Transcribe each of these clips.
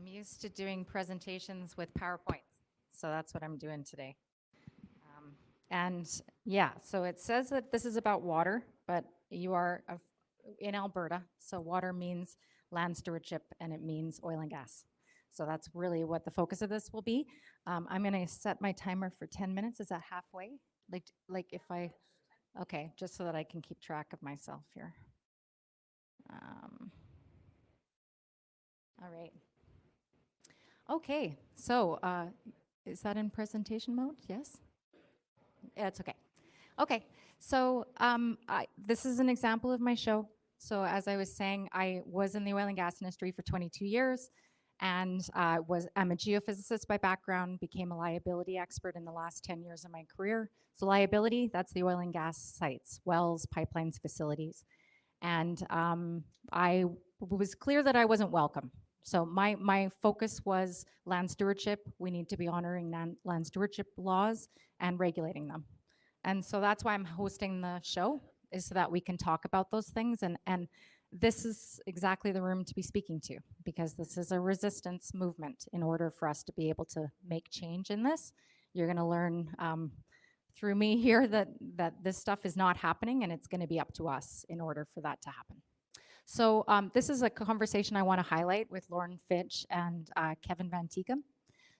used to doing presentations with PowerPoints, so that's what I'm doing today. And yeah, so it says that this is about water, but you are in Alberta, so water means land stewardship and it means oil and gas. So that's really what the focus of this will be. I'm going to set my timer for 10 minutes. Is that halfway? Like if I, okay, just so that I can keep track of myself here. All right. Okay, so is that in presentation mode? Yes? Yeah, it's okay. Okay, so this is an example of my show. So as I was saying, I was in the oil and gas industry for 22 years, and I'm a geophysicist by background, became a liability expert in the last 10 years of my career. So liability, that's the oil and gas sites, wells, pipelines, facilities. And I was clear that I wasn't welcome. So my focus was land stewardship. We need to be honoring land stewardship laws and regulating them. And so that's why I'm hosting the show, is so that we can talk about those things. And this is exactly the room to be speaking to, because this is a resistance movement. In order for us to be able to make change in this, you're going to learn through me here that this stuff is not happening, and it's going to be up to us in order for that to happen. So this is a conversation I want to highlight with Lauren Fitch and Kevin Van Teekum.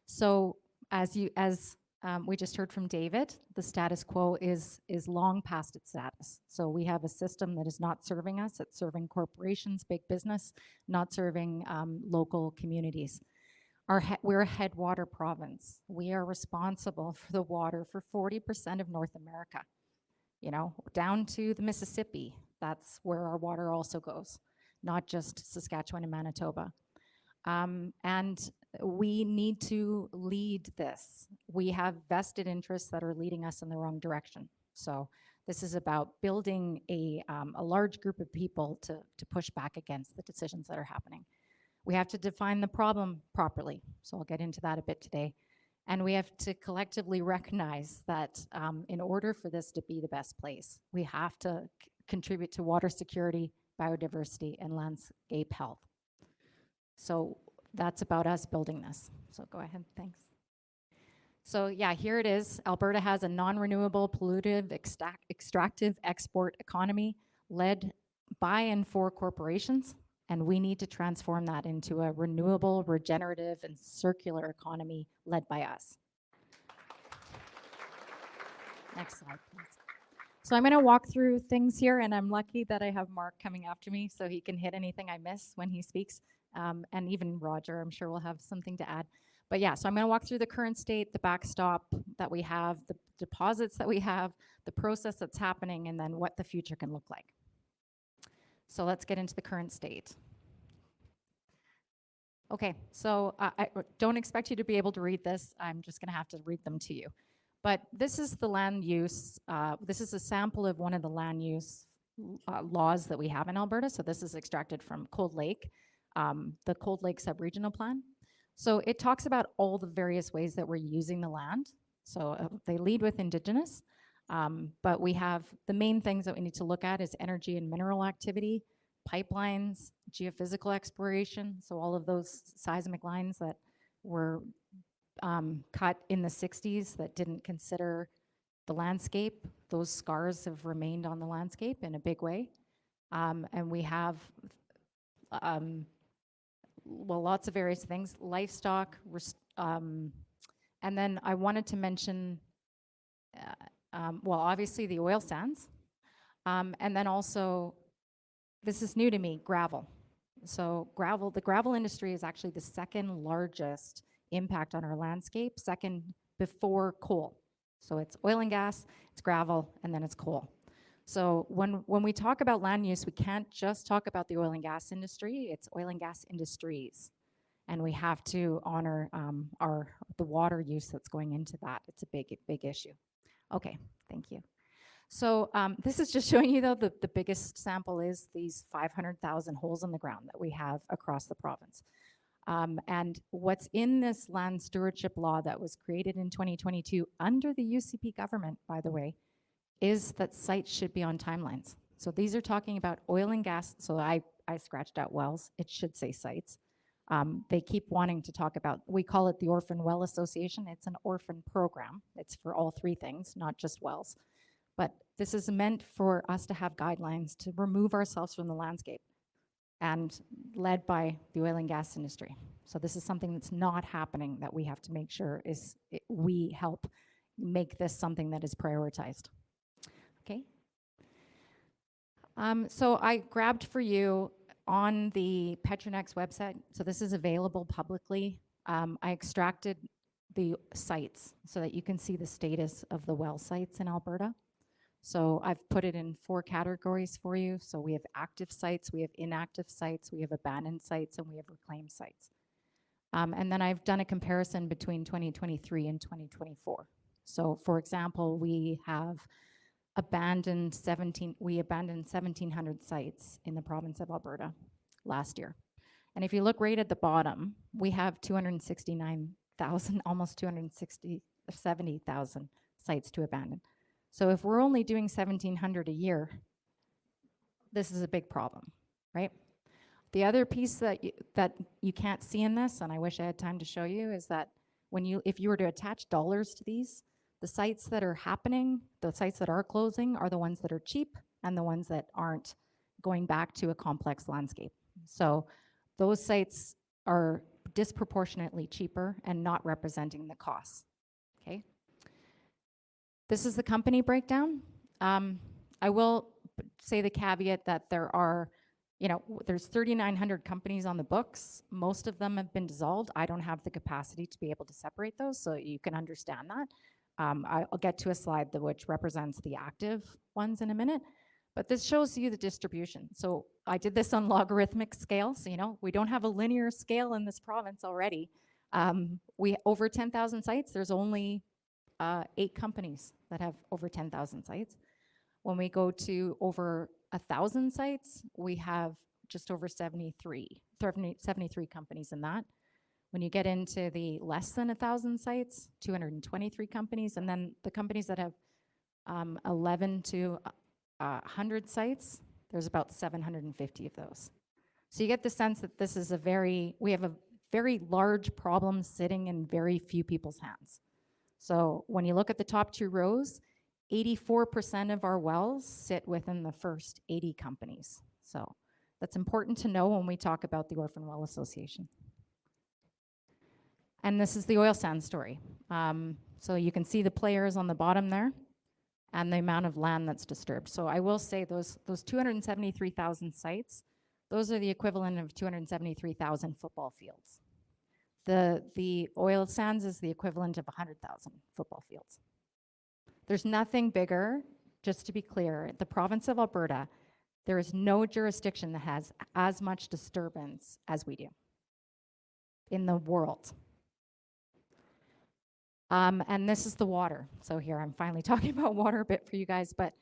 So as we just heard from David, the status quo is long past its status. So we have a system that is not serving us. It's serving corporations, big business, not serving local communities. We're a headwater province. We are responsible for the water for 40% of North America. You know, down to the Mississippi, that's where our water also goes, not just Saskatchewan and Manitoba. And we need to lead this. We have vested interests that are leading us in the wrong direction. So this is about building a large group of people to push back against the decisions that are happening. We have to define the problem properly. So I'll get into that a bit today. And we have to collectively recognize that in order for this to be the best place, we have to contribute to water security, biodiversity, and landscape health. So that's about us building this. So go ahead, thanks. So yeah, here it is. Alberta has a non-renewable, pollutive, extractive export economy led by and for corporations. And we need to transform that into a renewable, regenerative, and circular economy led by us. Next slide, please. So I'm going to walk through things here, and I'm lucky that I have Mark coming after me so he can hit anything I miss when he speaks. And even Roger, I'm sure will have something to add. But yeah, so I'm going to walk through the current state, the backstop that we have, the deposits that we have, the process that's happening, and then what the future can look like. So let's get into the current state. Okay, so I don't expect you to be able to read this. I'm just going to have to read them to you. But this is the land use. This is a sample of one of the land use laws that we have in Alberta. So this is extracted from Cold Lake, the Cold Lake Sub-Regional Plan. So it talks about all the various ways that we're using the land. So they lead with Indigenous. But we have the main things that we need to look at is energy and mineral activity, pipelines, geophysical exploration, so all of those seismic lines that were cut in the 60s that didn't consider the landscape. Those scars have remained on the landscape in a big way. And we have, well, lots of various things, livestock, and then I wanted to mention well, obviously the oil sands, and then also, this is new to me, gravel. So the gravel industry is actually the second largest impact on our landscape, second before coal. So it's oil and gas, it's gravel, and then it's coal. So when we talk about land use, we can't just talk about the oil and gas industry, it's oil and gas industries. And we have to honor the water use that's going into that. It's a big issue. Okay, thank you. So this is just showing you, though, the biggest sample is these 500,000 holes in the ground that we have across the province. And what's in this land stewardship law that was created in 2022 under the UCP government, by the way, is that sites should be on timelines. So these are talking about oil and gas. So I scratched out wells. It should say sites. They keep wanting to talk about, we call it the Orphan Well Association. It's an orphan program. It's for all three things, not just wells. But this is meant for us to have guidelines to remove ourselves from the landscape, and led by the oil and gas industry. So this is something that's not happening that we have to make sure we help make this something that is prioritized. Okay. So I grabbed for you on the Petronex website. So this is available publicly. I extracted the sites so that you can see the status of the well sites in Alberta. So I've put it in 4 categories for you. So we have active sites, we have inactive sites, we have abandoned sites, and we have reclaimed sites. And then I've done a comparison between 2023 and 2024. So for example, we abandoned 1,700 sites in the province of Alberta last year. And if you look right at the bottom, we have 269,000, almost 70,000 sites to abandon. So if we're only doing 1,700 a year, this is a big problem, right? The other piece that you can't see in this, and I wish I had time to show you, is that if you were to attach dollars to these, the sites that are happening, the sites that are closing, are the ones that are cheap and the ones that aren't going back to a complex landscape. So those sites are disproportionately cheaper and not representing the costs, okay? This is the company breakdown. I will say the caveat that there's 3,900 companies on the books. Most of them have been dissolved. I don't have the capacity to be able to separate those, so you can understand that. I'll get to a slide which represents the active ones in a minute, but this shows you the distribution. So I did this on logarithmic scale, so we don't have a linear scale in this province already. Over 10,000 sites, there's only 8 companies that have over 10,000 sites. When we go to over 1,000 sites, we have just over 73 companies in that. When you get into the less than 1,000 sites, 223 companies, and then the companies that have 11 to 100 sites, there's about 750 of those. So you get the sense that we have a very large problem sitting in very few people's hands. So when you look at the top 2 rows, 84% of our wells sit within the first 80 companies. So that's important to know when we talk about the Orphan Well Association. And this is the oil sands story. So you can see the players on the bottom there and the amount of land that's disturbed. So I will say those 273,000 sites, those are the equivalent of 273,000 football fields. The oil sands is the equivalent of 100,000 football fields. There's nothing bigger, just to be clear, the province of Alberta, there is no jurisdiction that has as much disturbance as we do in the world. And this is the water. So here, I'm finally talking about water a bit for you guys, but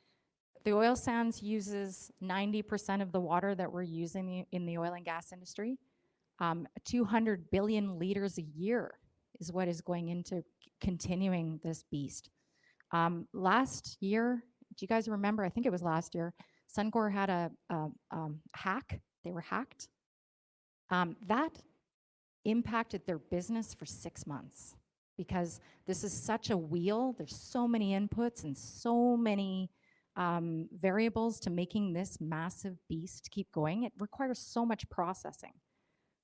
the oil sands uses 90% of the water that we're using in the oil and gas industry. 200 billion liters a year is what is going into continuing this beast. Last year, do you guys remember? I think it was last year, Suncor had a hack. They were hacked. That impacted their business for 6 months because this is such a wheel. There's so many inputs and so many variables to making this massive beast keep going. It requires so much processing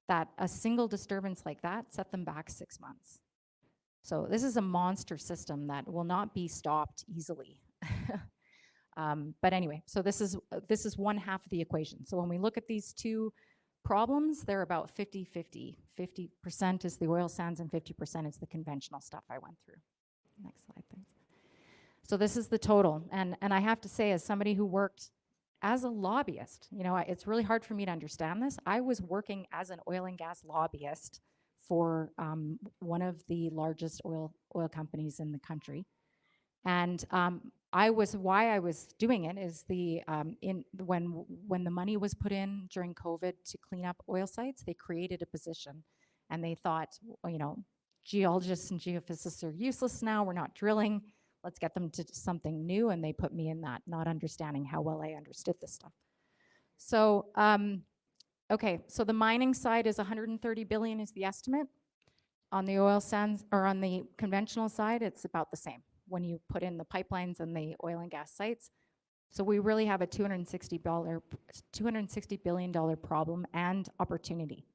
that a single disturbance like that set them back 6 months. So this is a monster system that will not be stopped easily. But anyway, so this is one half of the equation. So when we look at these 2 problems, they're about 50-50. 50% is the oil sands and 50% is the conventional stuff I went through. Next slide, thanks. So this is the total. And I have to say, as somebody who worked as a lobbyist, it's really hard for me to understand this. I was working as an oil and gas lobbyist for one of the largest oil companies in the country. And why I was doing it is when the money was put in during COVID to clean up oil sites, they created a position and they thought, geologists and geophysicists are useless now, we're not drilling, let's get them to something new, and they put me in that, not understanding how well I understood this stuff. So Okay, so the mining side is 130 billion is the estimate. On the oil sands, or on the conventional side, it's about the same when you put in the pipelines and the oil and gas sites. So we really have a $260 billion problem and opportunity.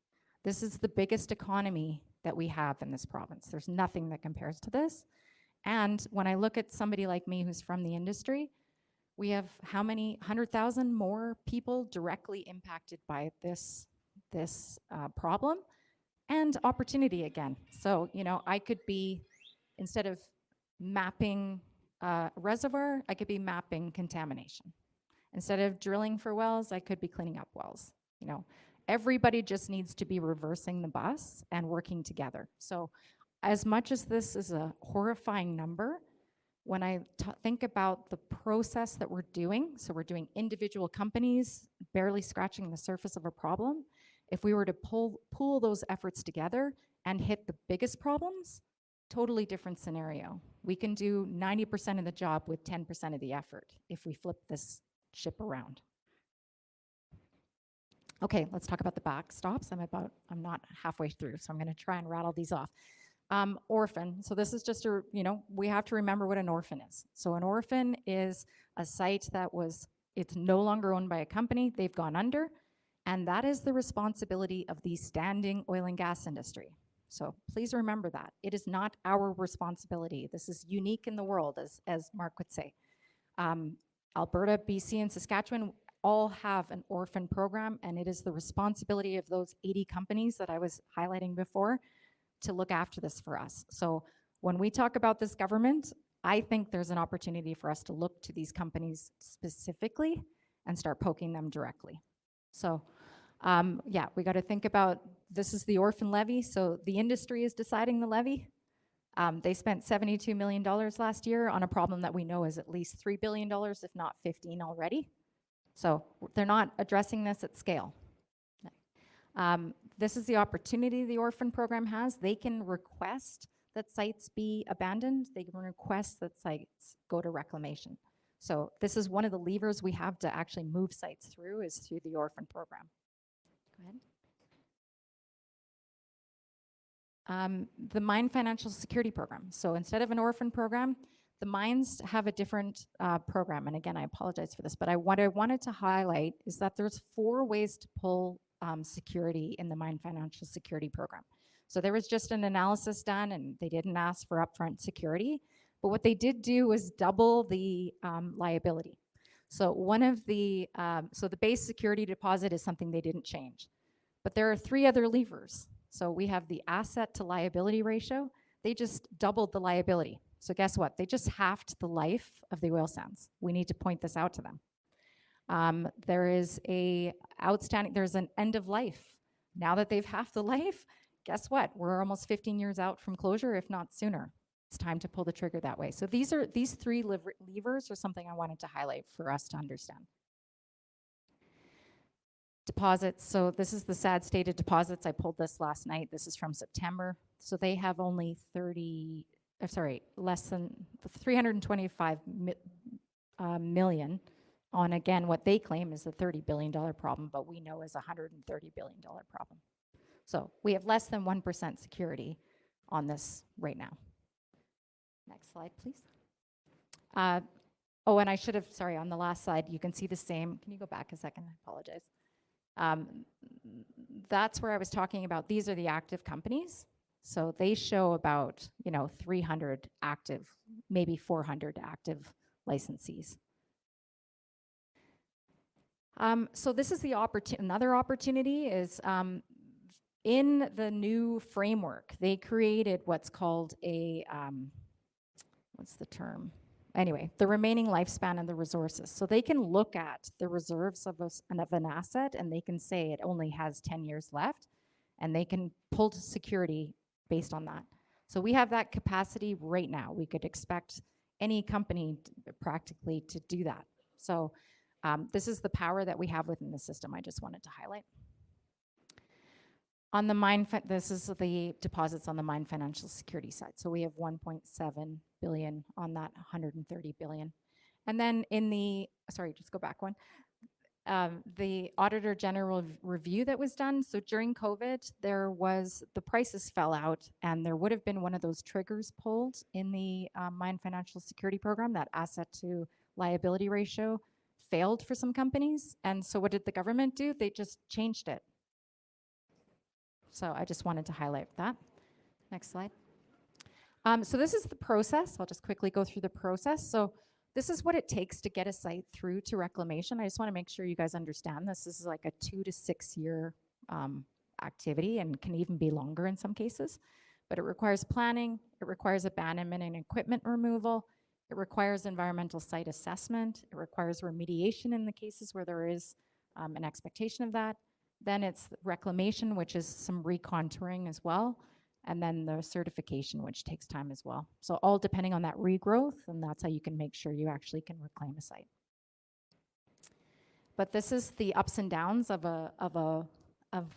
This is the biggest economy that we have in this province. There's nothing that compares to this. And when I look at somebody like me who's from the industry, we have how many 100,000 more people directly impacted by this problem and opportunity again. So, you know, I could be, instead of mapping reservoir, I could be mapping contamination. Instead of drilling for wells, I could be cleaning up wells. You know, everybody just needs to be reversing the bus and working together. So as much as this is a horrifying number, when I think about the process that we're doing, so we're doing individual companies barely scratching the surface of a problem. If we were to pool those efforts together and hit the biggest problems, totally different scenario. We can do 90% of the job with 10% of the effort if we flip this ship around. Okay, let's talk about the backstops. I'm not halfway through, so I'm going to try and rattle these off. Orphan. So this is just a, you know, we have to remember what an orphan is. So an orphan is a site that it's no longer owned by a company. They've gone under. And that is the responsibility of the standing oil and gas industry. So please remember that. It is not our responsibility. This is unique in the world, as Mark would say. Alberta, BC, and Saskatchewan all have an orphan program, and it is the responsibility of those 80 companies that I was highlighting before to look after this for us. So when we talk about this government, I think there's an opportunity for us to look to these companies specifically and start poking them directly. So yeah, we got to think about, this is the orphan levy. So the industry is deciding the levy. They spent $72 million last year on a problem that we know is at least $3 billion, if not 15 already. So they're not addressing this at scale. This is the opportunity the orphan program has. They can request that sites be abandoned. They can request that sites go to reclamation. So this is one of the levers we have to actually move sites through, is through the orphan program. Go ahead. The Mine Financial Security Program. So instead of an orphan program, the mines have a different program. And again, I apologize for this, but what I wanted to highlight is that there's 4 ways to pull security in the Mine Financial Security Program. So there was just an analysis done, and they didn't ask for upfront security. But what they did do was double the liability. So so the base security deposit is something they didn't change. But there are 3 other levers. So we have the asset to liability ratio. They just doubled the liability. So guess what? They just halved the life of the oil sands. We need to point this out to them. There's an end of life. Now that they've halved the life, guess what? We're almost 15 years out from closure, if not sooner. It's time to pull the trigger that way. So these 3 levers are something I wanted to highlight for us to understand. Deposits. So this is the sad state of deposits. I pulled this last night. This is from September. So they have only less than 325 million on, again, what they claim is a $30 billion problem, but we know is a $130 billion problem. So we have less than 1% security on this right now. Next slide, please. Oh, and I should have, sorry, on the last slide, you can see the same. Can you go back a second? I apologize. That's where I was talking about, these are the active companies. So they show about, 300 active, maybe 400 active licensees. So this is the another opportunity is in the new framework, they created what's called a, what's the term? Anyway, the remaining lifespan of the resources. So they can look at the reserves of an asset, and they can say it only has 10 years left, and they can pull to security based on that. So we have that capacity right now. We could expect any company practically to do that. So this is the power that we have within the system. I just wanted to highlight. On the this is the deposits on the mine financial security side. So we have 1.7 billion on that 130 billion. And then in the, sorry, just go back one. the Auditor General review that was done. So during COVID, the prices fell out, and there would have been one of those triggers pulled in the Mine Financial Security Program. That asset to liability ratio failed for some companies. And so what did the government do? They just changed it. So I just wanted to highlight that. Next slide. So this is the process. I'll just quickly go through the process. So this is what it takes to get a site through to reclamation. I just want to make sure you guys understand this. This is like a 2 to 6 year activity and can even be longer in some cases. But it requires planning, it requires abandonment and equipment removal, it requires environmental site assessment, it requires remediation in the cases where there is an expectation of that. Then it's reclamation, which is some recontouring as well. And then the certification, which takes time as well. So all depending on that regrowth, and that's how you can make sure you actually can reclaim a site. But this is the ups and downs of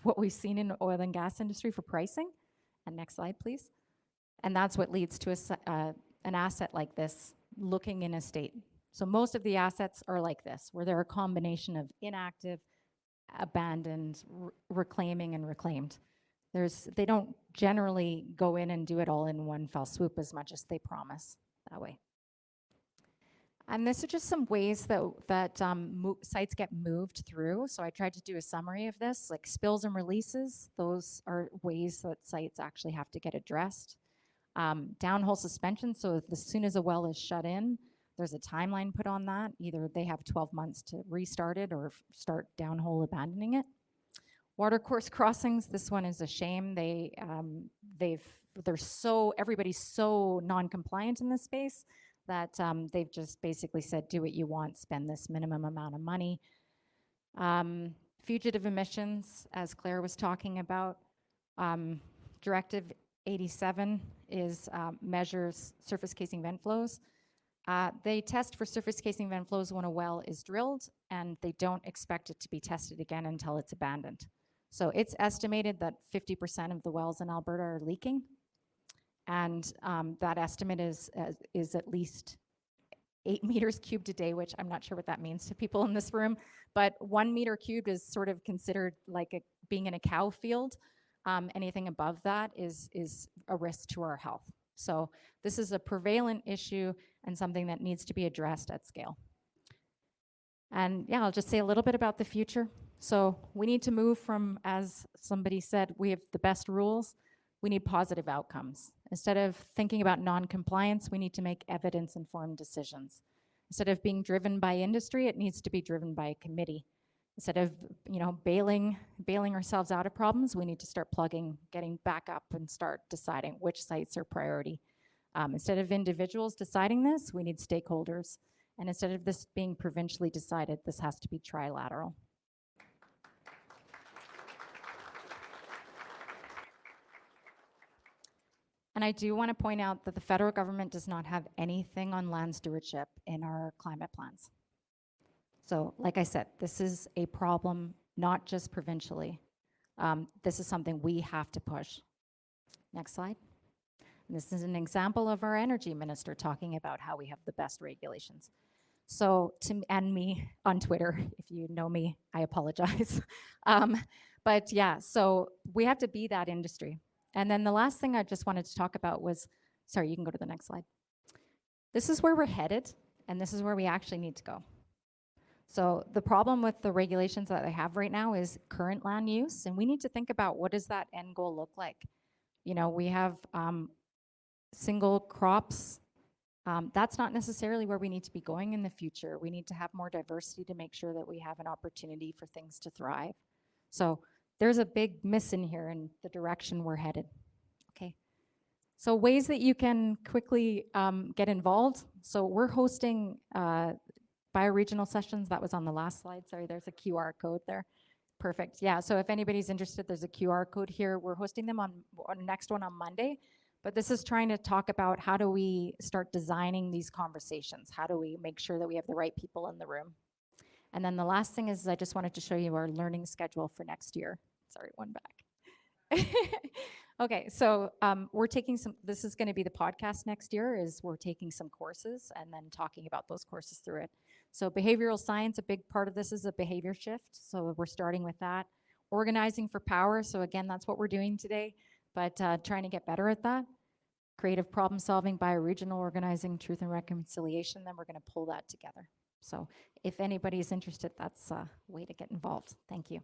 what we've seen in the oil and gas industry for pricing. And next slide, please. And that's what leads to an asset like this looking in a state. So most of the assets are like this, where they're a combination of inactive, abandoned, reclaiming, and reclaimed. They don't generally go in and do it all in one fell swoop as much as they promise that way. And this are just some ways that sites get moved through. So I tried to do a summary of this, like spills and releases. Those are ways that sites actually have to get addressed. Downhole suspension, so as soon as a well is shut in, there's a timeline put on that. Either they have 12 months to restart it or start downhole abandoning it. Watercourse crossings, this one is a shame. Everybody's so non-compliant in this space that they've just basically said, do what you want, spend this minimum amount of money. Fugitive emissions, as Claire was talking about, Directive 87 measures surface casing vent flows. They test for surface casing vent flows when a well is drilled, and they don't expect it to be tested again until it's abandoned. So it's estimated that 50% of the wells in Alberta are leaking, and that estimate is at least 8 meters cubed a day, which I'm not sure what that means to people in this room, but 1 meter cubed is sort of considered like being in a cow field. Anything above that is a risk to our health. So this is a prevalent issue and something that needs to be addressed at scale. And yeah, I'll just say a little bit about the future. So we need to move from, as somebody said, we have the best rules. We need positive outcomes. Instead of thinking about non-compliance, we need to make evidence-informed decisions. Instead of being driven by industry, it needs to be driven by a committee. Instead of bailing ourselves out of problems, we need to start getting back up and start deciding which sites are priority. Instead of individuals deciding this, we need stakeholders. And instead of this being provincially decided, this has to be trilateral. And I do want to point out that the federal government does not have anything on land stewardship in our climate plans. So like I said, this is a problem not just provincially. This is something we have to push. Next slide. And this is an example of our energy minister talking about how we have the best regulations. So, and me on Twitter, if you know me, I apologize. But yeah, so we have to be that industry. And then the last thing I just wanted to talk about was, sorry, you can go to the next slide. This is where we're headed, and this is where we actually need to go. So the problem with the regulations that I have right now is current land use, and we need to think about what does that end goal look like. We have single crops. That's not necessarily where we need to be going in the future. We need to have more diversity to make sure that we have an opportunity for things to thrive. So there's a big miss in here in the direction we're headed. Okay. So ways that you can quickly get involved. So we're hosting bioregional sessions. That was on the last slide. Sorry, there's a QR code there. Perfect. Yeah, so if anybody's interested, there's a QR code here. We're hosting them on next one on Monday. But this is trying to talk about how do we start designing these conversations? How do we make sure that we have the right people in the room? And then the last thing is I just wanted to show you our learning schedule for next year. Sorry, one back. Okay, so we're taking this is going to be the podcast next year, is we're taking some courses and then talking about those courses through it. So behavioral science, a big part of this is a behavior shift. So we're starting with that. Organizing for power. So again, that's what we're doing today, but trying to get better at that. Creative problem solving, bioregional organizing, truth and reconciliation. Then we're going to pull that together. So if anybody's interested, that's a way to get involved. Thank you.